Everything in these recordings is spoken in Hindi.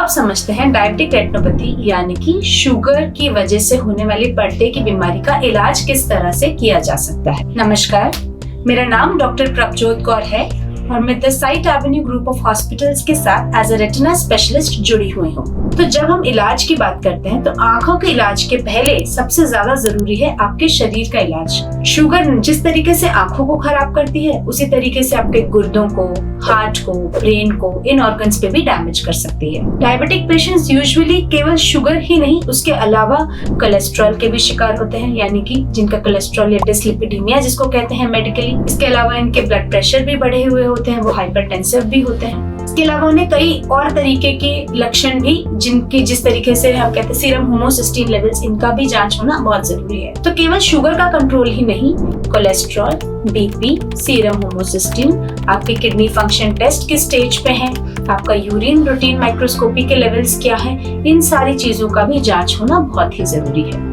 समझते हैं डायबिटिक रेटिनोपैथी यानी कि शुगर की वजह से होने वाली पर्दे की बीमारी का इलाज किस तरह से किया जा सकता है। नमस्कार, मेरा नाम डॉक्टर प्रभजोत कौर है और मैं the site Avenue group of hospitals के साथ एज अ रेटिना स्पेशलिस्ट जुड़ी हुई हूँ। तो जब हम इलाज की बात करते हैं तो आंखों के इलाज के पहले सबसे ज्यादा जरूरी है आपके शरीर का इलाज। शुगर जिस तरीके से आंखों को खराब करती है उसी तरीके से आपके गुर्दों को, हार्ट को, ब्रेन को, इन ऑर्गन्स पे भी डैमेज कर सकती है। डायबिटिक पेशेंट्स यूजुअली केवल शुगर ही नहीं उसके अलावा कोलेस्ट्रॉल के भी शिकार होते हैं, यानी कि जिनका कोलेस्ट्रॉल या डिसलिपिडीमिया जिसको कहते हैं मेडिकली। इसके अलावा इनके ब्लड प्रेशर भी बढ़े हुए होते हैं, वो हाइपरटेंसिव भी होते हैं। इसके अलावा उन्हें कई और तरीके के लक्षण भी जिनकी जिस तरीके से हम कहते हैं सीरम होमोसिस्टीन लेवल्स, इनका भी जांच होना बहुत जरूरी है। तो केवल शुगर का कंट्रोल ही नहीं, कोलेस्ट्रॉल, बीपी, सीरम होमोसिस्टीन, आपके किडनी फंक्शन टेस्ट किस स्टेज पे है, आपका यूरिन रूटीन माइक्रोस्कोपी के लेवल्स क्या है, इन सारी चीजों का भी जांच होना बहुत ही जरूरी है।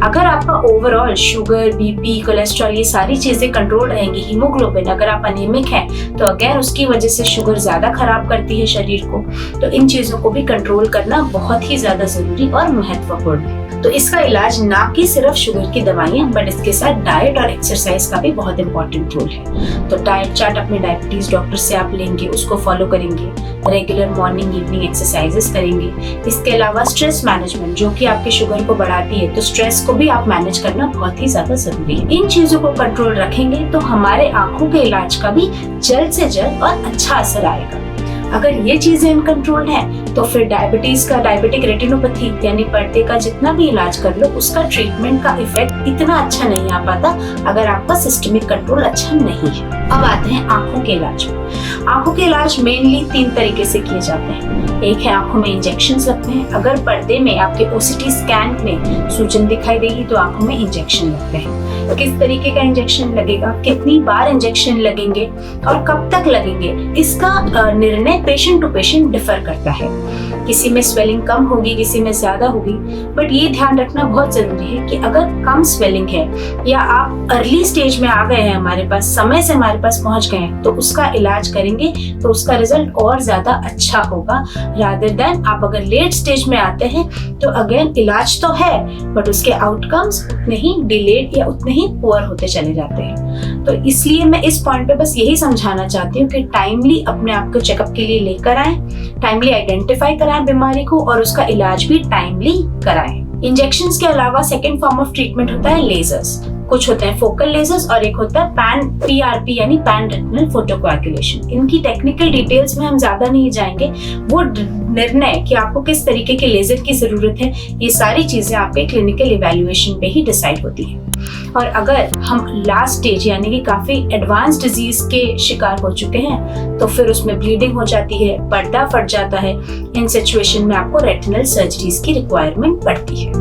अगर आपका ओवरऑल शुगर, बीपी, कोलेस्ट्रॉल ये सारी चीजें कंट्रोल रहेंगी, हीमोग्लोबिन अगर आप अनीमिक हैं तो अगेन उसकी वजह से शुगर ज्यादा खराब करती है शरीर को, तो इन चीजों को भी कंट्रोल करना बहुत ही ज्यादा जरूरी और महत्वपूर्ण है। तो इसका इलाज ना कि सिर्फ शुगर की दवाइयां बट इसके साथ डाइट और एक्सरसाइज का भी बहुत इंपॉर्टेंट रोल है। तो डाइट चार्ट अपने डायबिटीज डॉक्टर से आप लेंगे, उसको फॉलो करेंगे, रेगुलर मॉर्निंग इवनिंग एक्सरसाइजेस करेंगे। इसके अलावा स्ट्रेस मैनेजमेंट जो कि आपके शुगर को बढ़ाती है, तो स्ट्रेस को भी आप मैनेज करना बहुत ही ज्यादा जरूरी है। इन चीजों को कंट्रोल रखेंगे तो हमारे आंखों के इलाज का भी जल्द से जल्द और अच्छा असर आएगा। अगर ये चीजें इन कंट्रोल है तो फिर डायबिटीज का, डायबिटिक रेटिनोपैथी यानी पर्दे का जितना भी इलाज कर लो उसका ट्रीटमेंट का इफेक्ट इतना अच्छा नहीं आ पाता अगर आपका सिस्टमिक कंट्रोल अच्छा नहीं है। अब आते हैं आंखों के इलाज में। आंखों के इलाज मेनली 3 तरीके से किए जाते हैं। एक है आंखों में इंजेक्शन लगते हैं। अगर पर्दे में आपके ओसीटी स्कैन में सूजन दिखाई देगी तो आंखों में इंजेक्शन लगते हैं। किस तरीके का इंजेक्शन लगेगा, कितनी बार इंजेक्शन लगेंगे और कब तक लगेंगे, इसका निर्णय पेशेंट टू पेशेंट डिफर करता है। किसी में स्वेलिंग कम होगी, किसी में ज्यादा होगी, बट ये ध्यान रखना बहुत जरूरी है कि अगर कम स्वेलिंग है या आप अर्ली स्टेज में आ गए हैं, हमारे पास समय से हमारे पास पहुंच गए हैं, तो उसका इलाज करेंगे तो उसका रिजल्ट और ज्यादा अच्छा होगा रादर देन आप अगर लेट स्टेज में आते हैं तो अगेन इलाज तो है बट उसके आउटकम्स उतने ही डिलेड या उतने ही पुअर होते चले जाते हैं। तो इसलिए मैं इस पॉइंट पे बस यही समझाना चाहती हूँ कि टाइमली अपने आप को चेकअप के लिए लेकर आएं, टाइमली आइडेंटिफाई कराएं बीमारी को और उसका इलाज भी टाइमली कराएं। इंजेक्शंस के अलावा सेकेंड फॉर्म ऑफ ट्रीटमेंट होता है लेजर्स। कुछ होते हैं फोकल लेजर्स और एक होता है PRP यानी पैन रेटिनल फोटोकोएगुलेशन। इनकी टेक्निकल डिटेल्स में हम ज्यादा नहीं जाएंगे। वो निर्णय कि आपको किस तरीके के लेजर की जरूरत है, ये सारी चीजें आपके क्लिनिकल इवैल्यूएशन पे ही डिसाइड होती है। और अगर हम लास्ट स्टेज यानी कि काफी एडवांस डिजीज के शिकार हो चुके हैं तो फिर उसमें ब्लीडिंग हो जाती है, पर्दा फट जाता है। इन सिचुएशन में आपको रेटिनल सर्जरीज की रिक्वायरमेंट पड़ती है।